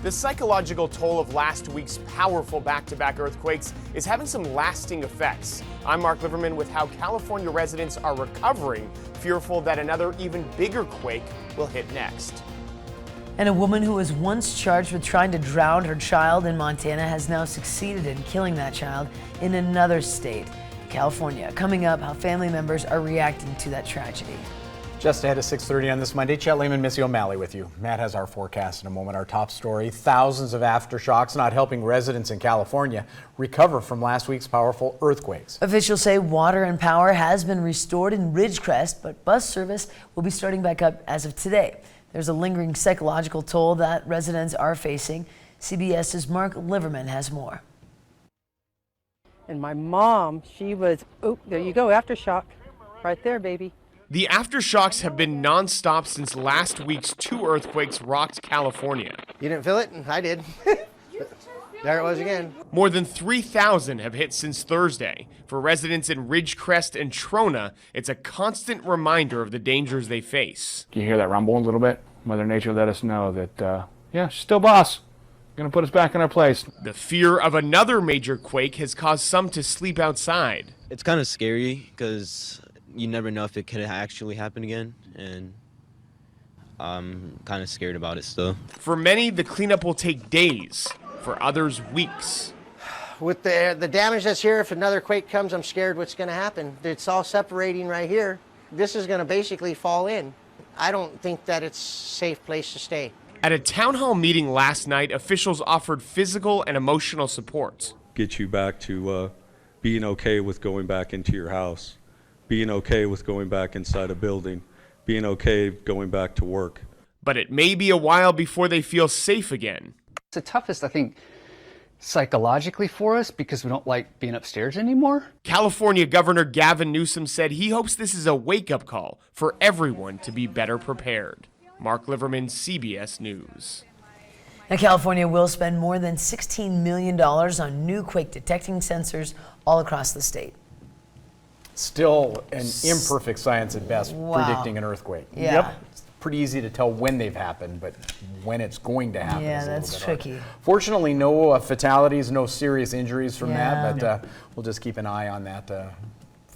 The psychological toll of last week's powerful back-to-back earthquakes is having some lasting effects. I'm Mark Liverman with how California residents are recovering, fearful that another even bigger quake will hit next. And a woman who was once charged with trying to drown her child in Montana has now succeeded in killing that child in another state, California. Coming up, how family members are reacting to that tragedy. Just ahead of 6:30 on this Monday, Chet Lehman, Missy O'Malley with you. Matt has our forecast in a moment. Our top story, thousands of aftershocks not helping residents in California recover from last week's powerful earthquakes. Officials say water and power has been restored in Ridgecrest, but bus service will be starting back up as of today. There's a lingering psychological toll that residents are facing. CBS's Mark Liverman has more. And my mom, she was, oh, there you go, aftershock. Right there, baby. The aftershocks have been non-stop since last week's two earthquakes rocked California. You didn't feel it? I did. There it was again. More than 3,000 have hit since Thursday. For residents in Ridgecrest and Trona, it's a constant reminder of the dangers they face. You hear that rumble a little bit? Mother Nature let us know that, yeah, she's still boss. Gonna put us back in our place. The fear of another major quake has caused some to sleep outside. It's kind of scary because you never know if it could actually happen again, and I'm kind of scared about it still. For many, the cleanup will take days. For others, weeks. With the damage that's here, if another quake comes, I'm scared what's going to happen. It's all separating right here. This is going to basically fall in. I don't think that it's a safe place to stay. At a town hall meeting last night, officials offered physical and emotional support. Get you back to being okay with going back into your house, being okay with going back inside a building, being okay going back to work. But it may be a while before they feel safe again. It's the toughest, I think, psychologically for us because we don't like being upstairs anymore. California Governor Gavin Newsom said he hopes this is a wake-up call for everyone to be better prepared. Mark Liverman, CBS News. Now, California will spend more than $16 million on new quake detecting sensors all across the state. Still an imperfect science at best, Wow. predicting an earthquake. Yeah. Yep. It's pretty easy to tell when they've happened, but when it's going to happen Yeah, is a little that's bit tricky. hard. Fortunately, no fatalities, no serious injuries from Yeah. that, but we'll just keep an eye on that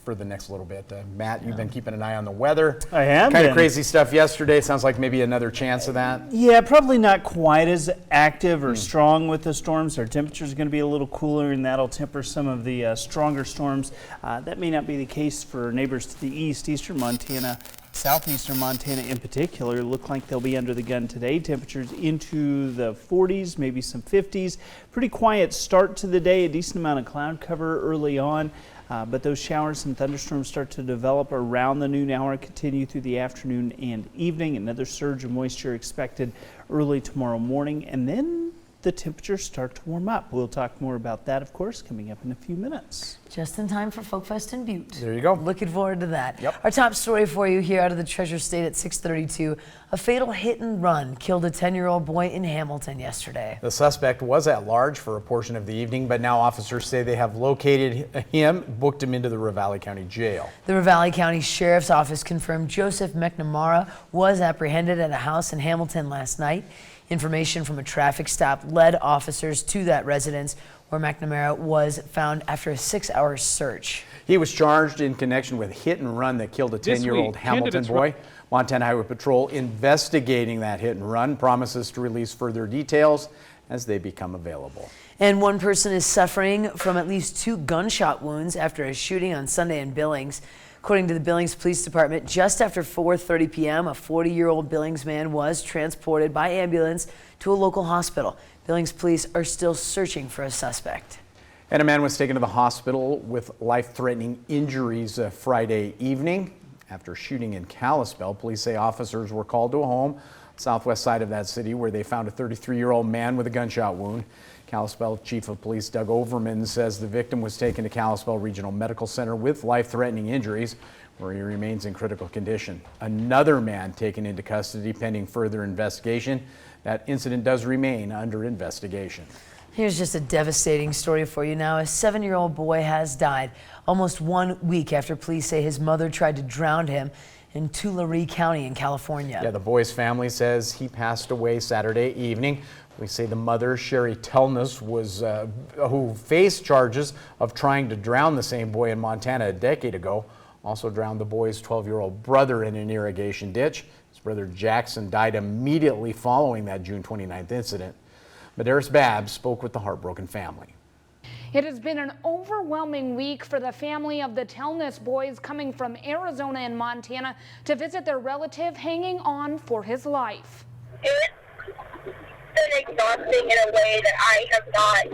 for the next little bit. Matt, you've been keeping an eye on the weather. I have Kind been. of crazy stuff yesterday. Sounds like maybe another chance of that. Yeah, probably not quite as active or strong with the storms. Our temperatures are going to be a little cooler, and that'll temper some of the stronger storms. That may not be the case for neighbors to the east, eastern Montana. Southeastern Montana in particular look like they'll be under the gun today. Temperatures into the 40s, maybe some 50s. Pretty quiet start to the day, a decent amount of cloud cover early on. But those showers and thunderstorms start to develop around the noon hour, continue through the afternoon and evening. Another surge of moisture expected early tomorrow morning, and then the temperatures start to warm up. We'll talk more about that, of course, coming up in a few minutes. Just in time for Folk Fest in Butte. There you go. Looking forward to that. Yep. Our top story for you here out of the Treasure State at 6:32. A fatal hit and run killed a 10-year-old boy in Hamilton yesterday. The suspect was at large for a portion of the evening, but now officers say they have located him, booked him into the Ravalli County Jail. The Ravalli County Sheriff's Office confirmed Joseph McNamara was apprehended at a house in Hamilton last night. Information from a traffic stop led officers to that residence where McNamara was found after a 6-hour search. He was charged in connection with hit and run that killed a 10-year-old Hamilton boy. Montana Highway Patrol investigating that hit and run, promises to release further details as they become available. And one person is suffering from at least 2 gunshot wounds after a shooting on Sunday in Billings. According to the Billings Police Department, just after 4:30 p.m., a 40-year-old Billings man was transported by ambulance to a local hospital. Billings police are still searching for a suspect. And a man was taken to the hospital with life-threatening injuries Friday evening after shooting in Kalispell. Police say officers were called to a home southwest side of that city where they found a 33-year-old man with a gunshot wound. Kalispell Chief of Police Doug Overman says the victim was taken to Kalispell Regional Medical Center with life-threatening injuries, where he remains in critical condition. Another man taken into custody pending further investigation. That incident does remain under investigation. Here's just a devastating story for you now. A 7-year-old boy has died almost 1 week after police say his mother tried to drown him in Tulare County in California. Yeah, the boy's family says he passed away Saturday evening. We say the mother, Sherry Telness, who faced charges of trying to drown the same boy in Montana a decade ago, also drowned the boy's 12-year-old brother in an irrigation ditch. His brother Jackson died immediately following that June 29th incident. Madaris Babb spoke with the heartbroken family. It has been an overwhelming week for the family of the Telness boys coming from Arizona and Montana to visit their relative hanging on for his life. It's been exhausting in a way that I have not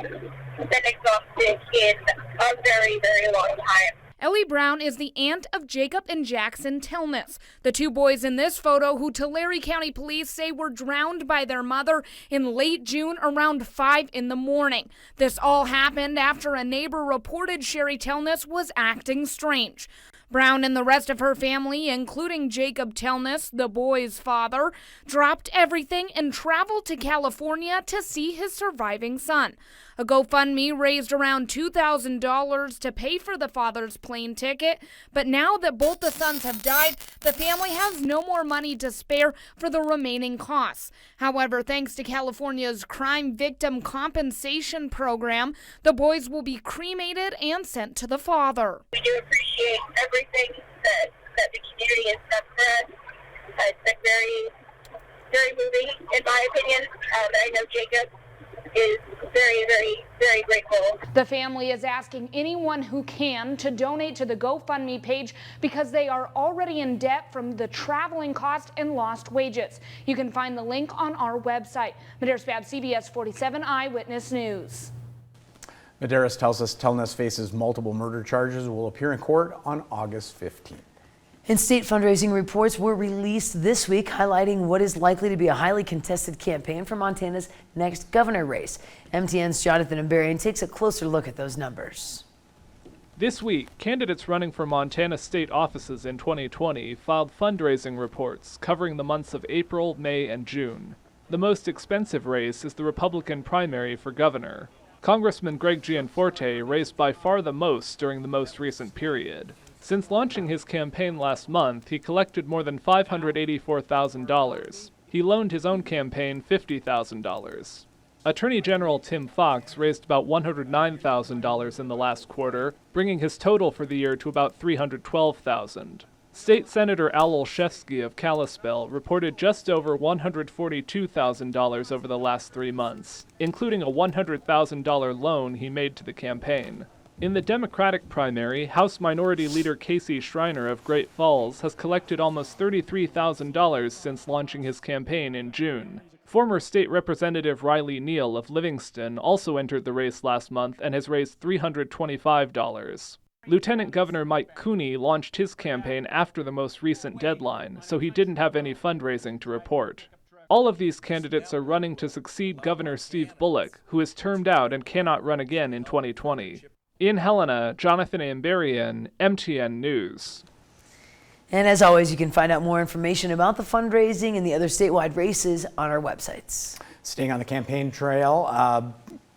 been exhausted in a very, very long time. Ellie Brown is the aunt of Jacob and Jackson Telness, the two boys in this photo who Tulare County police say were drowned by their mother in late June around 5 in the morning. This all happened after a neighbor reported Sherry Telness was acting strange. Brown and the rest of her family, including Jacob Telness, the boy's father, dropped everything and traveled to California to see his surviving son. A GoFundMe raised around $2,000 to pay for the father's plane ticket, but now that both the sons have died, the family has no more money to spare for the remaining costs. However, thanks to California's Crime Victim Compensation Program, the boys will be cremated and sent to the father. We do appreciate everything that the community has done for us. It's been very, very moving, in my opinion. And I know Jacob is very, very, very grateful. The family is asking anyone who can to donate to the GoFundMe page because they are already in debt from the traveling cost and lost wages. You can find the link on our website. Madaris Babb, CBS 47 Eyewitness News. Madaris tells us Telness faces multiple murder charges and will appear in court on August 15th. And state fundraising reports were released this week highlighting what is likely to be a highly contested campaign for Montana's next governor race. MTN's Jonathan Ambarian takes a closer look at those numbers. This week, candidates running for Montana state offices in 2020 filed fundraising reports covering the months of April, May, and June. The most expensive race is the Republican primary for governor. Congressman Greg Gianforte raised by far the most during the most recent period. Since launching his campaign last month, he collected more than $584,000. He loaned his own campaign $50,000. Attorney General Tim Fox raised about $109,000 in the last quarter, bringing his total for the year to about $312,000. State Senator Al Olszewski of Kalispell reported just over $142,000 over the last 3 months, including a $100,000 loan he made to the campaign. In the Democratic primary, House Minority Leader Casey Schreiner of Great Falls has collected almost $33,000 since launching his campaign in June. Former State Representative Riley Neal of Livingston also entered the race last month and has raised $325. Lieutenant Governor Mike Cooney launched his campaign after the most recent deadline, so he didn't have any fundraising to report. All of these candidates are running to succeed Governor Steve Bullock, who is termed out and cannot run again in 2020. In Helena, Jonathan Ambarian, MTN News. And as always, you can find out more information about the fundraising and the other statewide races on our websites. Staying on the campaign trail,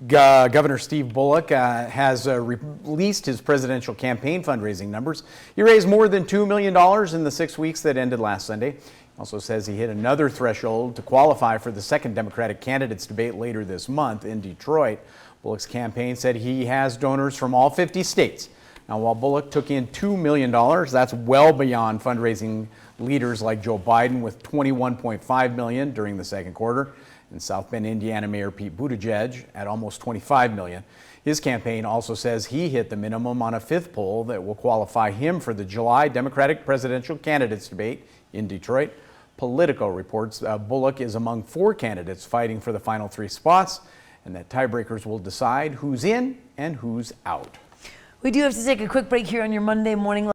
Governor Steve Bullock has released his presidential campaign fundraising numbers. He raised more than $2 million in the 6 weeks that ended last Sunday. He also says he hit another threshold to qualify for the second Democratic candidates debate later this month in Detroit. Bullock's campaign said he has donors from all 50 states. Now, while Bullock took in $2 million, that's well beyond fundraising leaders like Joe Biden with $21.5 million during the second quarter, and South Bend, Indiana Mayor Pete Buttigieg at almost $25 million. His campaign also says he hit the minimum on a fifth poll that will qualify him for the July Democratic presidential candidates debate in Detroit. Politico reports Bullock is among 4 candidates fighting for the final 3 spots, and that tiebreakers will decide who's in and who's out. We do have to take a quick break here on your Monday morning.